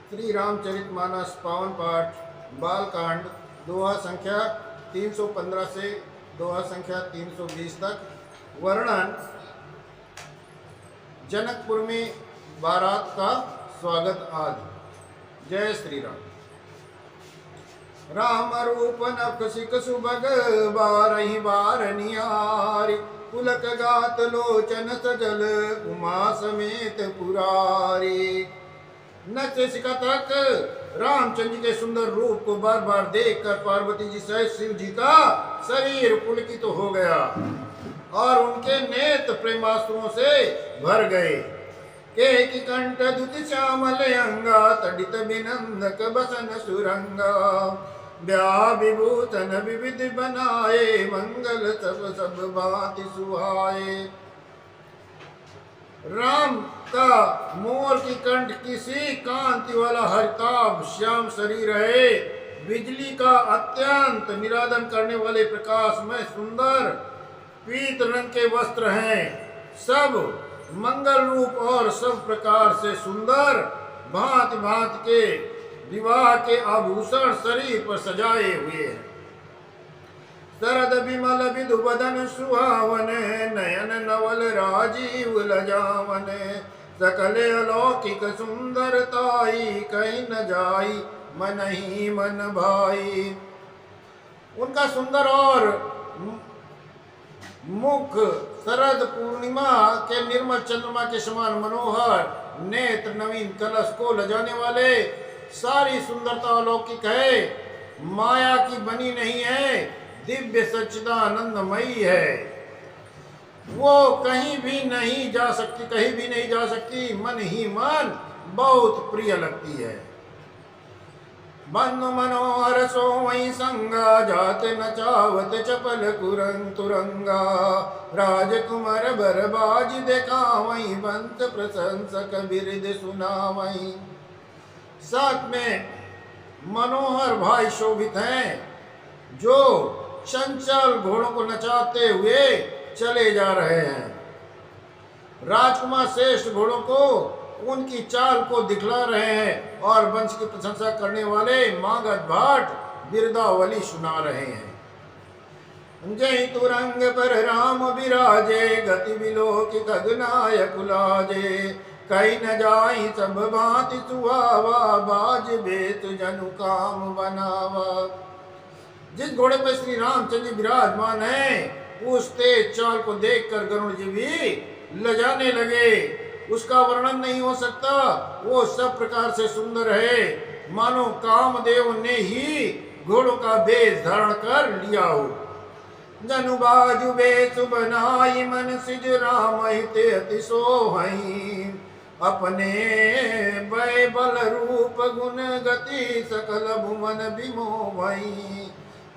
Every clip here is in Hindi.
श्री रामचरितमानस पावन पाठ बालकांड दोहा संख्या 315 से दोहा संख्या 320 तक। वर्णन। जनकपुर में बारात का स्वागत आदि। जय श्री राम। राम रूप नख सिक सुभग बारहि बार निहारि पुलक गात लोचन सजल उमा समेत पुरारी। नच सिका तक रामचंद्र के सुंदर रूप को बार बार देखकर पार्वती जी सहित शिव जी का शरीर पुलकित तो हो गया और उनके नेत्र प्रेमाश्रुओं से भर गए। के की कंठ दुति श्यामल अंगा तडित बिनंदक बसन सुरंगा ब्याह विभूषण विविध बनाए मंगल सब सब भांति सुहाए। राम का मोर की कंठ किसी कांति वाला हरिताभ श्याम शरीर है। बिजली का अत्यंत निरादन करने वाले प्रकाश में सुंदर पीत रंग के वस्त्र हैं। सब मंगल रूप और सब प्रकार से सुंदर भांति भांति के विवाह के आभूषण शरीर पर सजाए हुए हैं। शरद विमल विधु बदन सुहावन नयन नवल राजीव लजावन सकल अलौकिक सुंदरताई कहीं न जाई मन ही मन भाई। उनका सुंदर और मुख शरद पूर्णिमा के निर्मल चंद्रमा के समान मनोहर नेत्र नवीन कलश को लजाने वाले। सारी सुंदरता अलौकिक है, माया की बनी नहीं है, दिव्य सच्चिदानंदमयी है। वो कहीं भी नहीं जा सकती, कहीं भी नहीं जा सकती, मन ही मन बहुत प्रिय लगती है। बंधु मनोहर सोई संगा जाते नचावत चपल कुरंग तुरंगा राजकुमार बरबाज देखा वही बंत प्रशंसक बिरद सुनावई। साथ में मनोहर भाई शोभित हैं जो चंचल घोड़ों को नचाते हुए चले जा रहे हैं। राजकुमार श्रेष्ठ घोड़ों को उनकी चाल को दिखला रहे हैं और वंश की प्रशंसा करने वाले मागध भाट बिरदावली सुना रहे हैं। जय तुरंग पर राम विराजे गति विलोक खगनायक लाजे कहीं न जाई सब भांति सुहावा बाज बेत जनु काम बनावा। जिस घोड़े पर श्री रामचंद्र विराजमान है उस तेज चाल को देखकर गरुड़ जी भी लजाने लगे। उसका वर्णन नहीं हो सकता, वो सब प्रकार से सुंदर है, मानो कामदेव ने ही घोड़ों का वेश धारण कर लिया हो। जनु बाजु बेस बनाई मन सिज राम हिते अति सोहई अपने वै बल रूप गुण गति सकल भुवन विमोहई।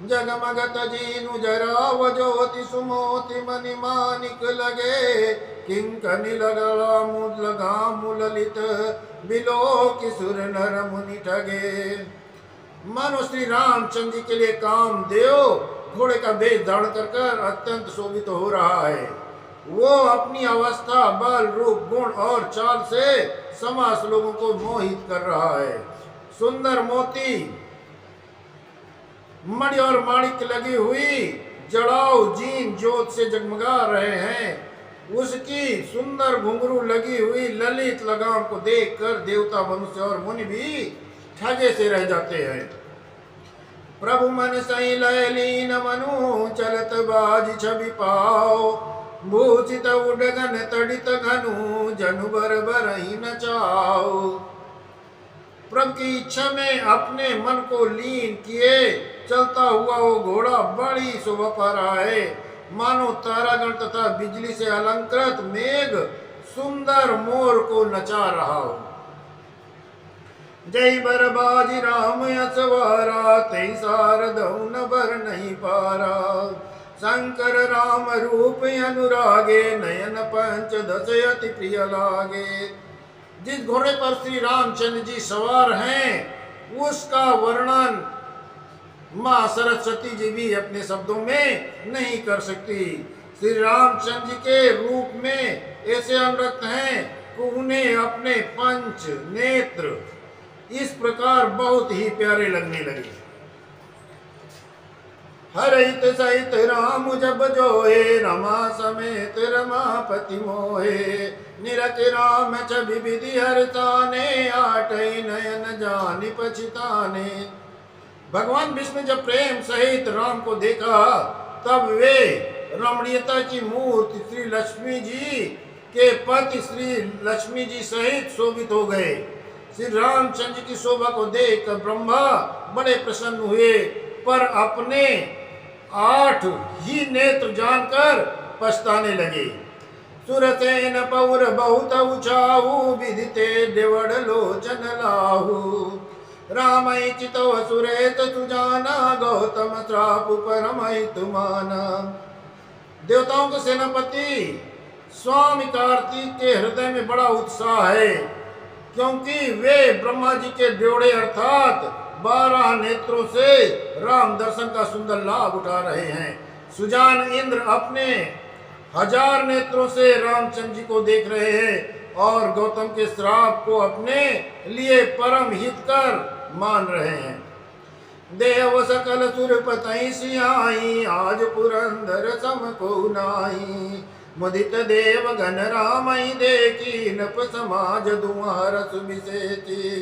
जगमगत जीनु जराव ज्योति सुमोति मणि मानिक लगे किंकनि लगा ललित बिलोक सुर नर मुनि ठगे। मानो श्री रामचंद्र के लिए कामदेव घोड़े का वेश धारण कर अत्यंत शोभित हो रहा है। वो अपनी अवस्था बल रूप गुण और चाल से समाज लोगों को मोहित कर रहा है। सुंदर मोती मणि और माणिक लगी हुई जड़ाऊ जीन ज्योत से जगमगा रहे हैं। उसकी सुंदर घुंघरू लगी हुई ललित लगाम को देखकर देवता मनुष्य और मुनि भी ठगे से रह जाते हैं। प्रभु मन सही लय लीन मनु चलत बाज छवि पाओ भूषित उडगन तड़ित घनु जनु बर बरहि नचाओ। प्रभु की इच्छा में अपने मन को लीन किए चलता हुआ वो घोड़ा बड़ी शोभा पा रहा है, मानो तारागण तथा बिजली से अलंकृत मेघ सुंदर मोर को नचा रहा हो। जय बरबाजी राम यसवारा तै सारदऊ न बर नहीं पारा शंकर राम रूप अनुरागे नयन पंच दश अति प्रिय लागे। जिस घोड़े पर श्री रामचंद्र जी सवार हैं उसका वर्णन माँ सरस्वती जी भी अपने शब्दों में नहीं कर सकती। श्री रामचंद्र जी के रूप में ऐसे अनुरक्त हैं कि उन्हें अपने पंच नेत्र इस प्रकार बहुत ही प्यारे लगने लगे। हरित सहित राम जब जोए, रमा समेत रमापति मोहे। निरख राम छवि विधि हरताने, आठै नयन जानि पछताने। भगवान विष्णु जब प्रेम सहित राम को देखा, तब वे रमणीयता की मूर्ति श्री लक्ष्मी जी के पति श्री लक्ष्मी जी सहित शोभित हो गए। श्री रामचंद्र की शोभा को देखकर ब्रह्मा बड़े प्रसन्न हुए, पर अपने 8 ही नेत्र जानकर पछताने लगे। सुरसेन पौर बहुत उचाहु, विदिते देवड़ लोचन लाहु। रामई चितव सुरेत सुजाना, गौतम श्रापु परमहि तुमाना। देवताओं के सेनापति स्वामी कार्तिक के हृदय में बड़ा उत्साह है, क्योंकि वे ब्रह्मा जी के ड्योढ़े अर्थात 12 नेत्रों से राम दर्शन का सुंदर लाभ उठा रहे हैं। सुजान इंद्र अपने 1000 नेत्रों से रामचंद्र जी को देख रहे हैं और गौतम के श्राप को अपने लिए परम हितकर मान रहे हैं। देव सकल सुरपतई सियाई, आज पुरंदर सम को नाई। मुदित देव गण रामई देखी, नप समाज दुआर सुबिसेती।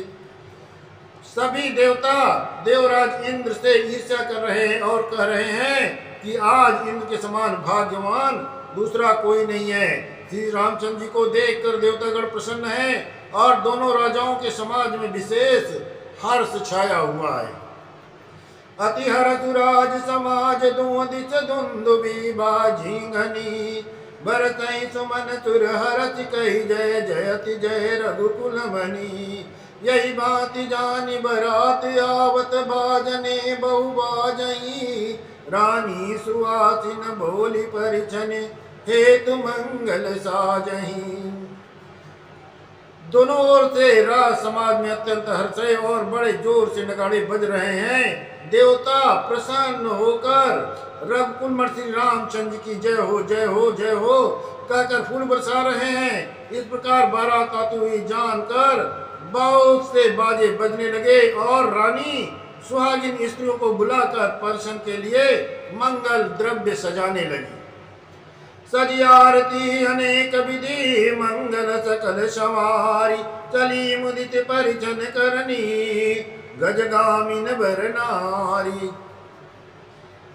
सभी देवता देवराज इंद्र से ईर्ष्या कर रहे हैं और कह रहे हैं कि आज इंद्र के समान भाग्यवान दूसरा कोई नहीं है। श्री रामचंद्र जी को देखकर देवतागण प्रसन्न हैं और दोनों राजाओं के समाज में विशेष हर्ष छाया हुआ है। अति हरसुराज समाज दुदिस दुंदुबी बाझिंगनी। भरतई सुमन तुर हरस कही, जय जयति जय रघुकुल मणि। यही बात जानी बरात आवत, बाजने बहु बाजई। रानी सुहासिन बोली परिछन, हेतु मंगल साजही। दोनों ओर से राज समाज में अत्यंत हर्ष है और बड़े जोर से नगाड़े बज रहे हैं। देवता प्रसन्न होकर रघुकुल श्री रामचंद्र की जय हो जय हो जय हो कहकर फूल बरसा रहे हैं। इस प्रकार बारात आती हुई जानकर बहुत से बाजे बजने लगे और रानी सुहागिन स्त्रियों को बुलाकर परिषद के लिए मंगल द्रव्य सजाने लगी। सजी आरती अनेक विधि, मंगल सकल सवारी। चली मुदित परिजन करनी, गजगामिन बर नारी।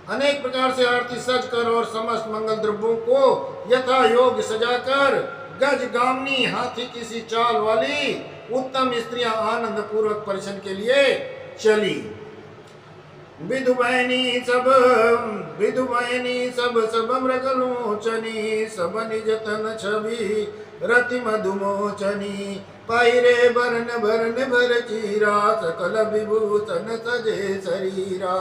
अनेक प्रकार से आरती सज कर और समस्त मंगल द्रव्यों को यथा योग्य सजाकर गजगामिनी हाथी किसी चाल वाली उत्तम स्त्रियां आनंद पूर्वक परिषद के लिए चली। विधुबैनी सब सब मृगलोचनी। सब निज तन छवि रति मधुमोचनी। पायरे बरन बरन भर चीरा, सकल विभूषण सजे शरीरा।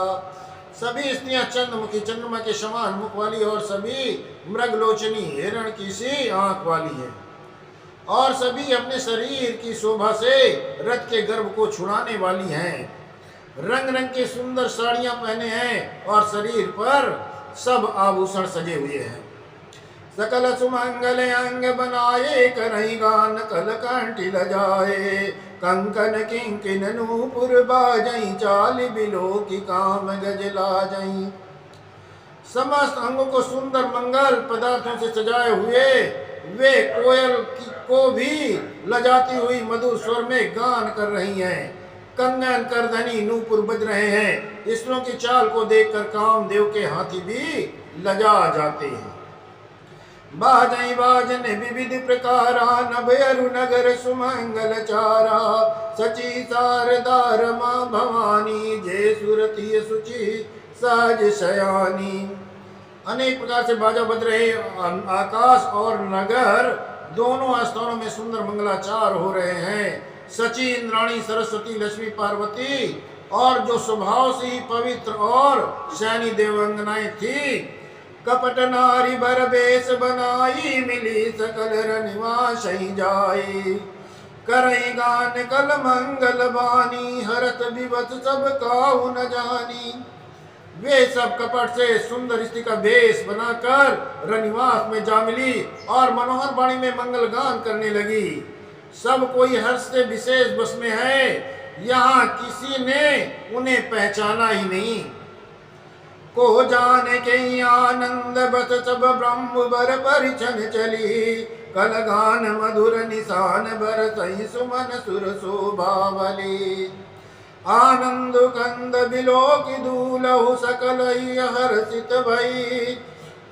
सभी स्त्रियां चंद्रमुखी चंद्रमा के समान मुख वाली और सभी मृगलोचनी हिरण की सी आंख वाली है और सभी अपने शरीर की शोभा से रथ के गर्भ को छुड़ाने वाली हैं। रंग रंग के सुंदर साड़ियां पहने हैं और शरीर पर सब आभूषण सजे हुए हैं। सकल सुमंगल अंग बनाए, करही गान कल कंठी लजाए। कंकन किंकिन नूपुर बाजई, चाल बिलो की काम गज लाजई। समस्त अंगों को सुंदर मंगल पदार्थों से सजाए हुए वे कोयल को भी लजाती हुई मधुर स्वर में गान कर रही हैं। कंगन करधनी नूपुर बज रहे हैं। ईश्वरों की चाल को देखकर कामदेव के हाथी भी लजा जाते हैं। बाजई बाजन विविध प्रकारा, नभयरु नगर सुमंगल चारा। सची शारदा रमा भवानी, जय सुरती सुचि साज शयानी। अनेक प्रकार से बाजा बज रहे। आकाश और नगर दोनों स्थानों में सुंदर मंगलाचार हो रहे हैं। सची इंद्राणी सरस्वती लक्ष्मी पार्वती और जो स्वभाव से ही पवित्र और शैनी देवंगनाएं थी, कपट नारी भर बेस बनाई। मिली सकल रनिवास ही जाई। करई गान कल मंगल बानी, हरत विवत सब काहु न जानी। वे सब कपट से सुंदर स्त्री का वेश बनाकर रनिवास में जा मिली और मनोहर वाणी में मंगल गान करने लगी। सब कोई हर्ष से विशेष बस में है। यहाँ किसी ने उन्हें पहचाना ही नहीं। को जाने के आनंद बस सब ब्रह्म बर परिछन चली, कल गान मधुर निशान बर सही सुमन सुर शोभावली। आनंद कंद बिलोक दूलहु सकल हर्षित भई,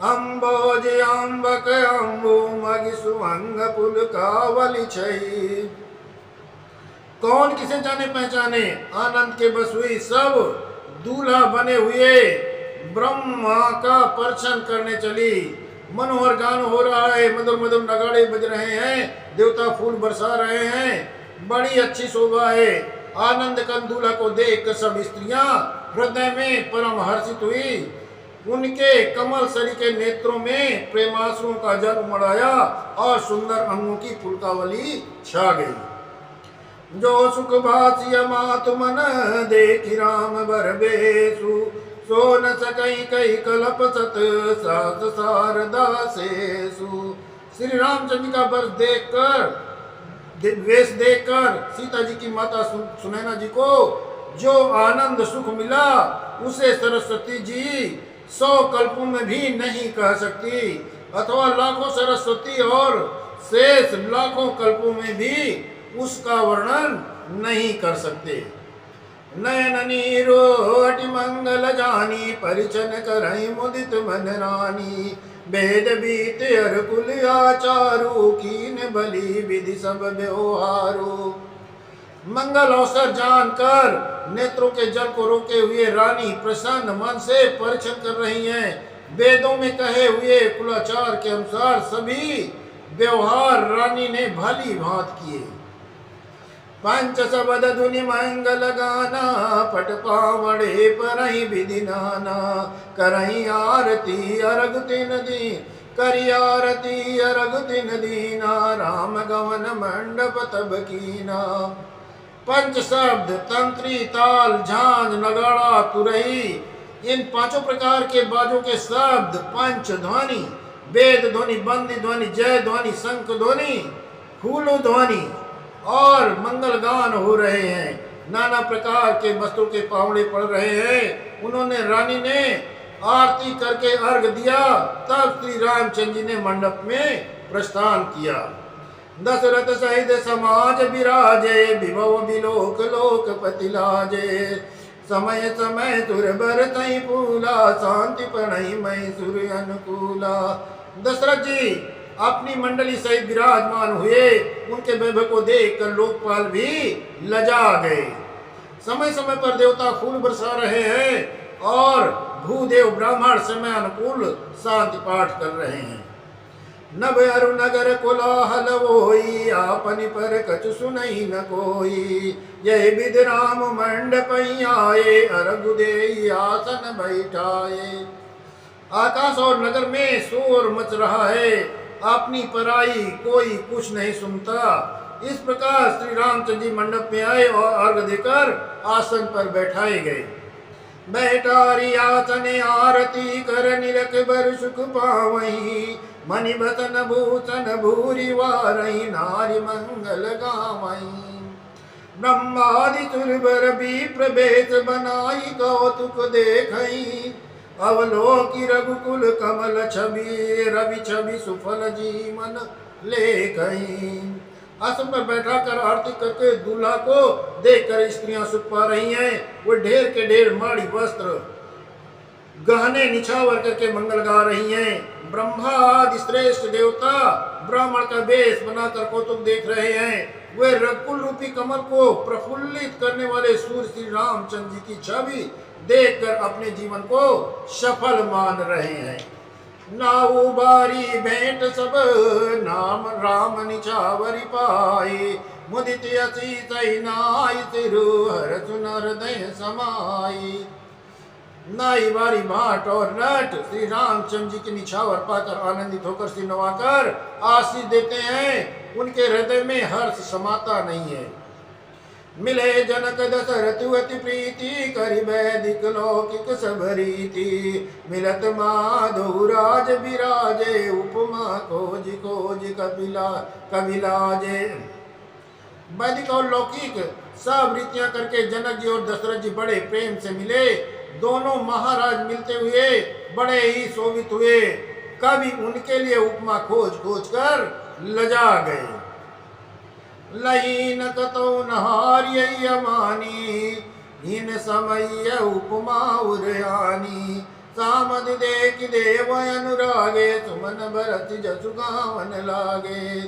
अम्बोज अम्बक अम्बु मग सुअंग पुल कावली छई। कौन किसे जाने पहचाने, आनंद के बस हुई सब दूल्हा बने हुए ब्रह्मा का परछन करने चली। मनोहर गान हो रहा है, मधुर मधुर नगाड़े बज रहे हैं, देवता फूल बरसा रहे हैं, बड़ी अच्छी शोभा है। आनंद कंद दूल्हा को देख सब स्त्रियां हृदय में परम हर्षित हुई। उनके कमल सरी के नेत्रों में प्रेमाश्रुओं का जल उमड़ाया और सुंदर अंगों की पुलकावली छा गई। जो सुख भाष्य मातु मन देखि राम बर बेसु, सो न सकई कई कलप सत सात शारदा सेसु। श्री रामचंद्र का बर देखकर, वेश देखकर सीता जी की माता सुनैना जी को जो आनंद सुख मिला, उसे सरस्वती जी 100 कल्पों में भी नहीं कह सकती, अथवा लाखों सरस्वती और शेष लाखों कल्पों में भी उसका वर्णन नहीं कर सकते। नयन नीरो अति मंगल जानी, परिचन करई मुदित मन रानी। वेद बीत अर कुल आचारू, कीन बलि विधि सब व्यवहारू। मंगल अवसर जानकर नेत्रों के जल को रोके हुए रानी प्रसन्न मन से परिचन कर रही हैं। वेदों में कहे हुए कुलाचार के अनुसार सभी व्यवहार रानी ने भली भांत किए। पंच शबद धुनि मंगल गाना, पट पावड़े परहि विधि नाना। करही आरती अरग तिन दी, करी आरती अरग तिन दीना। राम गवन मंडप तब कीना। पंच शब्द तंत्री, ताल, झांझ, नगाड़ा, तुरही, इन पांचों प्रकार के बाजों के शब्द पंच ध्वनि, वेद ध्वनि, बंदी ध्वनि, जय ध्वनि, शंख ध्वनि, फूल ध्वनि और मंगल गान हो रहे हैं। नाना प्रकार के वस्त्रों के पावड़े पड़ रहे हैं। उन्होंने रानी ने आरती करके अर्घ दिया। तब श्री रामचंद्र जी ने मंडप में प्रस्थान किया। दशरथ सहित समाज विराजे, विभव विलोक लोकपति लाजे। समय समय तुर बर तई पूला, शांति प्रणय मई सूर्य अनुकूला। दशरथ जी अपनी मंडली सहित विराजमान हुए। उनके वैभव को देखकर लोकपाल भी लजा गए। समय समय पर देवता फूल बरसा रहे हैं और भूदेव ब्राह्मण समय अनुकूल शांति पाठ कर रहे हैं। नभ अरु नगर कोलाहल होई, आपनि पर कछु सुनई न कोई। यही विधि राम मंडप आए, अरघु देई आसन बैठाए। आकाश और नगर में शोर मच रहा है, अपनी पराई कोई कुछ नहीं सुनता। इस प्रकार श्री रामचंद्र जी मंडप में आए और अर्घ देकर आसन पर बैठाए गए। बैठारी आसने आरती कर, निरख बर सुख पावई। मणि बतन भूषण भूरि वारई, नारी मंगल गावई। ब्रह्मादि तुरबर विप्र भेष बनाई, कौतुक देखई। अवलोकि रघुकुल कमल छवि, रवि छवि सुफल जीवन लेखई। आसन पर बैठा कर आरती करके दूल्हा को देखकर स्त्रियां सुख पा रही हैं। वो ढेर के ढेर माड़ी वस्त्र गहने निछावर करके मंगल गा रही हैं। ब्रह्मा आदि श्रेष्ठ देवता ब्राह्मण का वेश बनाकर कौतुक देख रहे हैं। वे रघुकुल रूपी कमल को प्रफुल्लित करने वाले सूर्य श्री रामचंद्र जी की छवि देखकर अपने जीवन को सफल मान रहे हैं। नाऊ बारी भेंट सब, नाम राम निछावरि पाई। मुदित असी सही नाई, तिरु हर सुन हृदय समाई। नाई बारी भाट और नट श्री रामचंद्र जी के निछावर पाकर आनंदित होकर श्री नवाकर आशीष देते हैं। उनके हृदय में हर्ष समाता नहीं है। मिले जनक दशरथ अति प्रीति, करि वैदिक लौकिक सब रीति। मिलत माधव राज विराजे, उपमा खोज कपिलाजे। वैदिक और लौकिक सब रीतियां करके जनक जी और दशरथ जी बड़े प्रेम से मिले। दोनों महाराज मिलते हुए बड़े ही शोभित हुए। कभी उनके लिए उपमा खोज खोज कर लजा गए। लही न कतो नहार्य मानी, इन समय उपमा उरयानी। सामद देख देव अनुरागे, सुमन भरत जसु गावन लागे।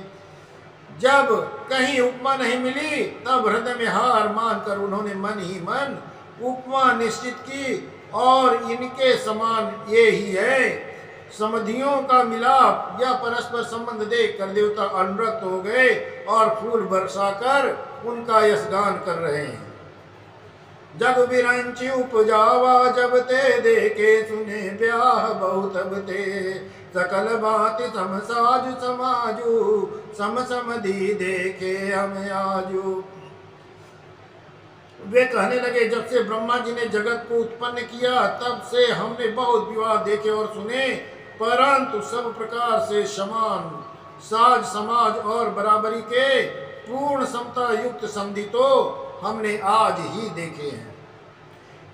जब कहीं उपमा नहीं मिली तब हृदय में हार मानकर उन्होंने मन ही मन उपमा निश्चित की, और इनके समान ये ही है। समधियों का मिलाप या परस्पर संबंध देख कर देवता अनुरक्त हो गए और फूल बरसाकर उनका यशगान कर रहे हैं। जग बिरंची उपजावा जब ते, देखे सुने ब्याह बहुत अब ते। सकल बात सम साजु समाजू, सम समधी देखे हम आजू। वे कहने लगे, जब से ब्रह्मा जी ने जगत को उत्पन्न किया तब से हमने बहुत विवाह देखे और सुने, परंतु सब प्रकार से समान साज समाज और बराबरी के पूर्ण समता युक्त संधि तो हमने आज ही देखे हैं।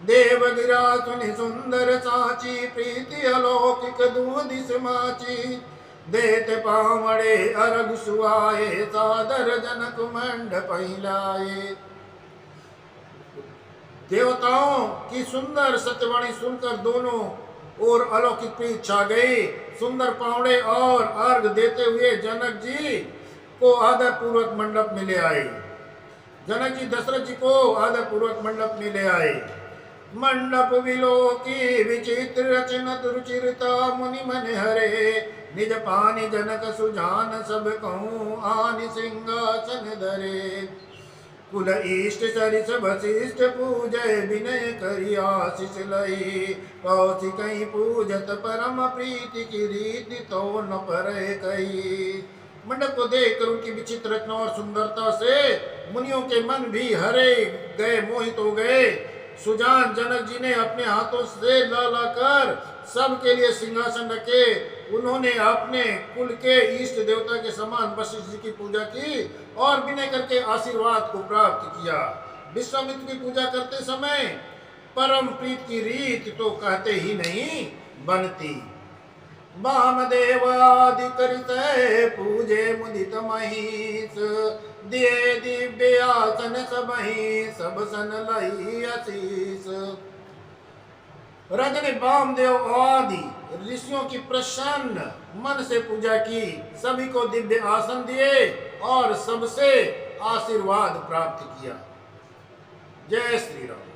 देवगिरा सुनि सुंदर साची, प्रीति अलौकिक दूध समाची। देत पावड़े अरग सुआए, सादर जनक मंडप लाए। देवताओं की सुंदर सत्यवाणी सुनकर दोनों और अलौकिक प्रीत छा गई। सुंदर पावड़े और अर्घ देते हुए जनक जी को आदर पूर्वक मंडप में ले आए। जनक जी दशरथ जी को आदर पूर्वक मंडप में ले आए। मंडप विलोकी विचित्र रचना रुचिरता, मुनि मन हरे। निज पानी जनक सुजान, सब कहूँ आनि सिंहासन धरे। कुल इष्ट सरिस वशिष्ठ पूजय, विनय करि आशीष लई। कौशिक पूजत परम प्रीति, की रीति तो न परे कही। मंडप को देखकर उनकी विचित्र रचना और सुंदरता से मुनियों के मन भी हरे गए, मोहित हो गए। सुजान जनक जी ने अपने हाथों से ला ला कर सबके लिए सिंहासन रखे। उन्होंने अपने कुल के इष्ट देवता के समान वशिष्ठ जी की पूजा की और विनय करके आशीर्वाद को प्राप्त किया। विश्वामित्र की पूजा करते समय परम प्रीत की रीत तो कहते ही नहीं बनती। वामदेव आदि करिते, पूजे मुदित महिष। दिए दिव्य आसन सबहि, सब सन लई आशीष। राजा ने वामदेव आदि ऋषियों की प्रसन्न मन से पूजा की, सभी को दिव्य आसन दिए और सबसे आशीर्वाद प्राप्त किया। जय श्री राम।